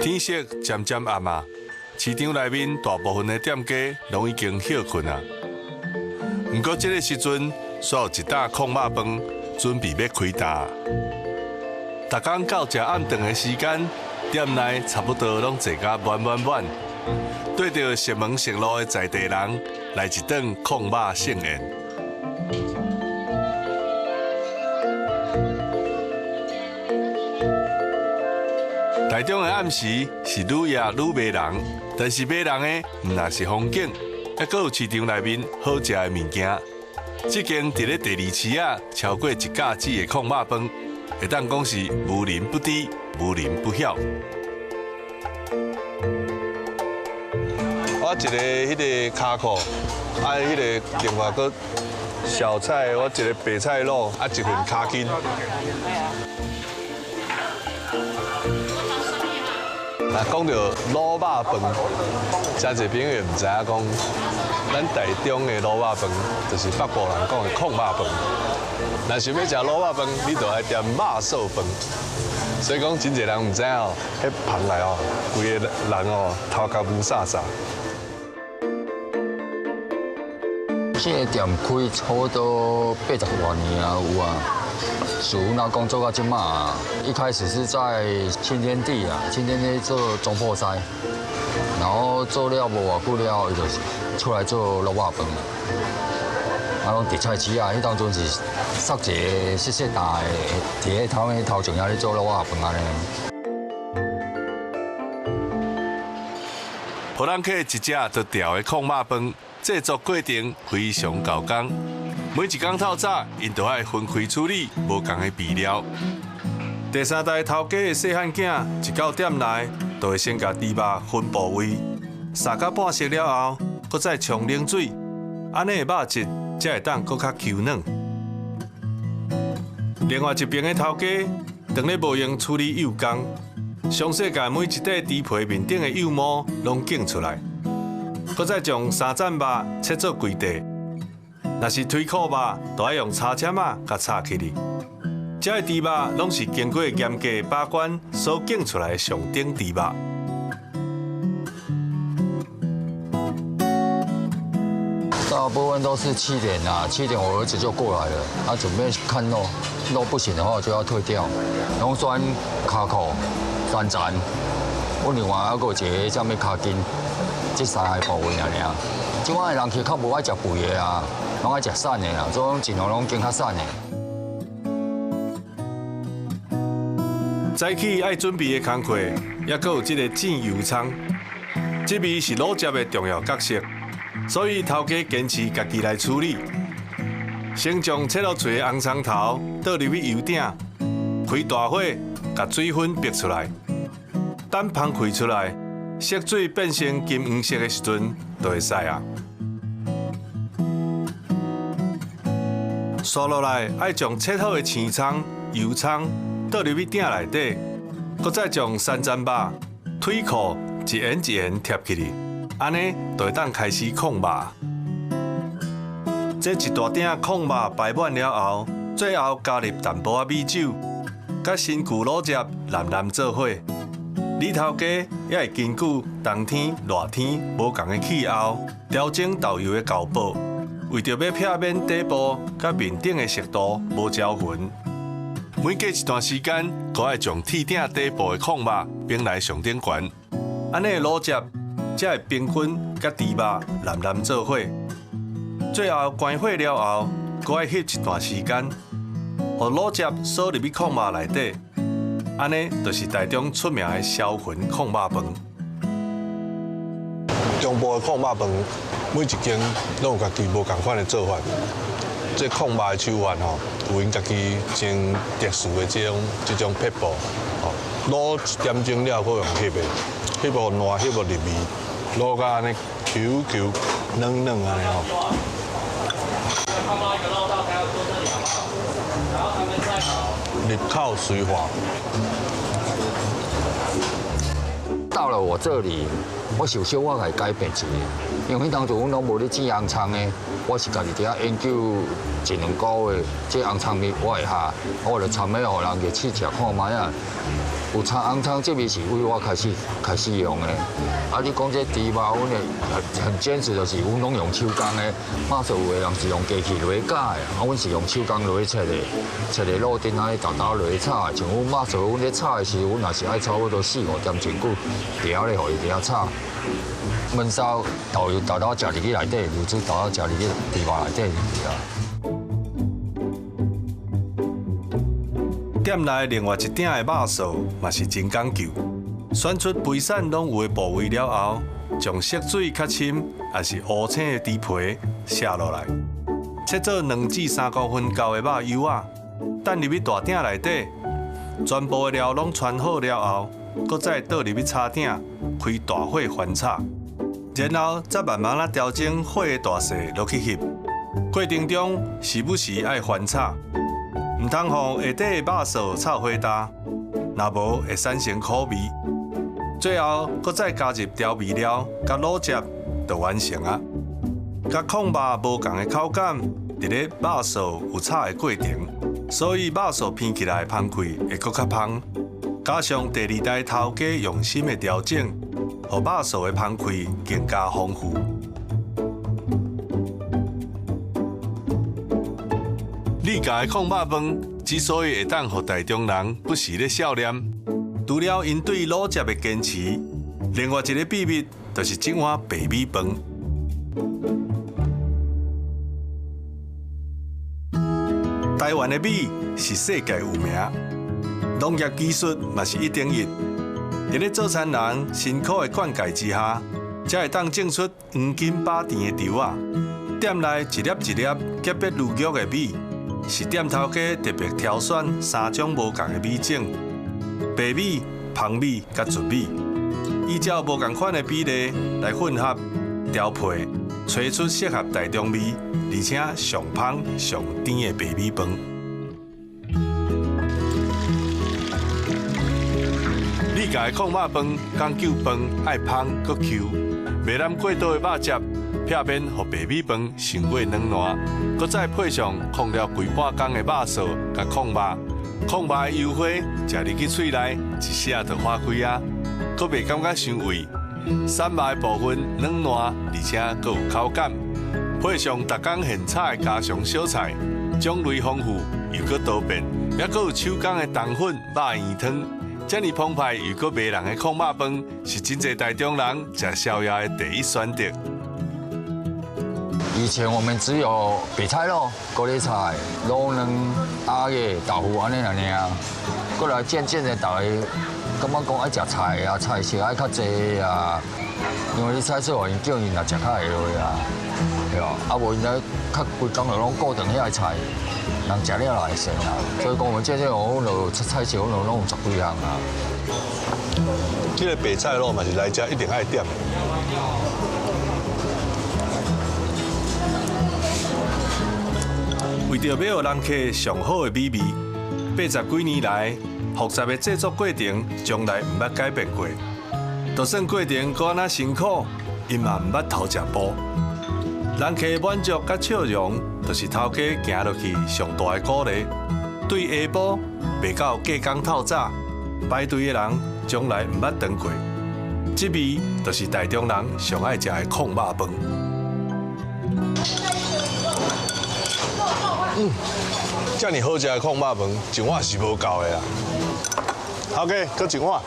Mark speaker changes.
Speaker 1: 天色渐渐暗啊，市场内面大部分的店家拢已经休困啊。不过这个时阵，煞有一担炕肉饭准备要开打。逐天到食暗顿的时间，店内差不多拢坐甲满满满，对着熟门熟路的在地人，来一顿炕肉盛宴。台中的暗时是愈夜愈迷人，但是迷人的毋但是风景，还阁有市场内面好食的物件。这间伫咧第二市啊，超过1架子的炕肉饭，会当讲是无人不知，无人不晓。我一个迄个卡扣，迄个另外个小菜，我一个白菜卤，一份卡筋。那讲到卤肉饭，真侪朋友唔知影讲，咱台中的卤肉饭就是北部人讲的炕肉饭。若想要食卤肉饭，你就爱点肉燥饭。所以讲，真侪人唔知哦，迄旁来哦，规个人哦头壳乌煞煞。
Speaker 2: 这个店开差不多80多年啊有啊。属那工作到今嘛啊，一开始是在新天地啊，新天地做中破塞，然后做了无偌久了，伊就出来做卤肉饭。啊，拢伫菜市啊，迄当阵是塞一个细大的，伫咧头前遐咧做卤肉饭安尼。
Speaker 1: 互人客一只就调的炕肉饭，制作过程非常高工。每一工透早，因都爱分开处理无同的备料。第三代头家的细汉囝一到店内，就会先甲猪肉分部位，杀到半熟了后，搁再冲冷水，安尼的肉质才会当搁较 Q 软。另外一边的头家，当咧无用处理幼工，详细甲每一块猪皮面顶的幼毛拢拣出来，搁再将三层肉切做规块。若是推裤肉，就要用叉签啊，甲插起哩。这猪肉拢是经过严格把关所拣出来的上等猪肉。
Speaker 2: 大部分都是7点啊，7点我儿子就过来了，他准备看肉，肉不行的话就要退掉。龙酸、卡口、3层，我另外还有一个啥物卡筋，这3个部位尔。即摆的人其实较无爱食肥的啊。拢爱食散的啦，所以尽量拢拣较散的。
Speaker 1: 早起爱准备的工课，也搁有这个煎油葱，这味是卤汁的重要角色，所以头家坚持家己来处理。先将切落脆的红葱头倒入去油鼎，开大火，把水分逼出来。等芳开出来，色水变成金黄色的时阵，就会使啊。刷落来，爱将切好的青葱、油葱倒入去鼎内底，搁再将3层肉、腿裤一沿一沿贴起去，安尼就会当开始炕肉。这一大鼎炕肉摆满了后，最后加入淡薄仔米酒，甲新旧卤汁蓝蓝做伙。李头家也会根据冬天、热天无同的气候，调整豆油的厚薄。为着要避免底部甲面顶的熟度无焦匀，每隔一段时间，搁爱将铁鼎底部的炕肉冰来上顶悬，安尼的卤汁才会平均甲猪肉蓝蓝做伙。最后关火了后，搁爱翕一段时间，互卤汁锁入去炕肉内底，安尼就是台中出名的销魂炕肉饭。
Speaker 3: 中部的炕肉饭。每一间拢有家己无同款的做法，这炕肉的手法吼，有因家己真特殊的这种撇步，吼，卤1点钟了，搁用翕的，翕无烂，翕无入味，卤到安尼 Q Q 嫩嫩安尼吼。入口随滑。
Speaker 2: 到了我这里，我首先我来改变一下，因为当初阮拢无咧煎红葱的，我是家己伫遐研究1、2个月，这红葱米我会下，我就参要互人去试食看卖啊。有红汤这味是为我开始用的。啊，你讲这猪肉，阮的很坚持，就是阮拢用手工的。马术有的人是用机器落假的，啊，阮是用手工落切的肉丁啊，豆豆落炒。像阮马术，阮咧炒的时候，阮也是爱差不多4、5点钟久，调咧，互伊调炒。焖烧豆油豆豆食入去内底，卤煮豆豆食入去猪肉内底就是啊。
Speaker 1: 店内另外一鼎的肉臊嘛是真讲究，选出肥瘦拢有的部位了后，将色水较深还是乌青的猪皮下落来，切做2至3公分厚的肉油啊，等入去大鼎内底，全部的料拢穿好了后，搁再倒入去炒鼎，开大火翻炒，然后再慢慢调整火的大小落去翕，过程中时不时爱翻炒。唔通让下底的肉臊炒火焦，若无会产生苦味。最后，搁再加入调味料甲卤汁，就完成啊。甲控肉无同的口感，伫咧肉臊有炒的过程，所以肉臊片起来香气会搁较香。加上第2代头家用心的调整，让肉臊的香气更加丰富。李家的控肉饭之所以会当予台中人不时咧笑念，除了因对卤汁的坚持，另外一个秘密就是这碗白米饭。台湾的米是世界有名，农业技术嘛是1等1。伫咧做餐人辛苦的灌溉之下，才会当种出黄金饱甜的稻啊。店内一粒一粒级别如玉的米。是店头家特别挑选3种无同的米种：白米、芳米甲纯米，依照无同款的比例来混合调配，找出适合台中味，而且上香上甜的白米饭。李家的控肉饭讲究饭爱香搁 Q， 袂染过多的肉汁。片面予白米饭成过软烂，搁再配上控了规半工的肉臊甲控肉，控肉的油花食入去嘴内，一下就化开啊，搁袂感觉伤胃。散肉的部分软烂，而且搁有口感，配上逐工现炒的家常小菜，种类丰富又搁多变，也搁有手工的冬粉肉圆汤，遮尔澎湃又搁迷人的控肉饭，是真侪台中人食宵夜的第1选择。
Speaker 2: 以前我们只有白菜肉、高丽菜、卤卵、鸭叶、豆腐安尼安尼啊。过来渐渐的，大家感觉讲爱食菜啊，菜色爱较济啊。因为你菜色因叫因也食较会落啊，对啊。啊无因咧较规工就拢固定遐个菜，人食了也会剩啊。所以讲我们渐渐我就菜色拢有10几样啊。
Speaker 3: 这个白菜肉嘛是来遮一定爱点。
Speaker 1: 为着要予人客上好的美味，80几年来复杂的制作过程从来唔捌改变过。就算过程搁安那辛苦，因嘛唔捌偷食补。人客满足甲笑容，就是头家行落去上大的鼓励。对下晡袂到过工透早，排队的人从来唔捌断过。这味就是台中人上爱食的控肉饭。
Speaker 3: 遮尔好食的控肉饭，一碗是无够的啦。头家，搁一碗。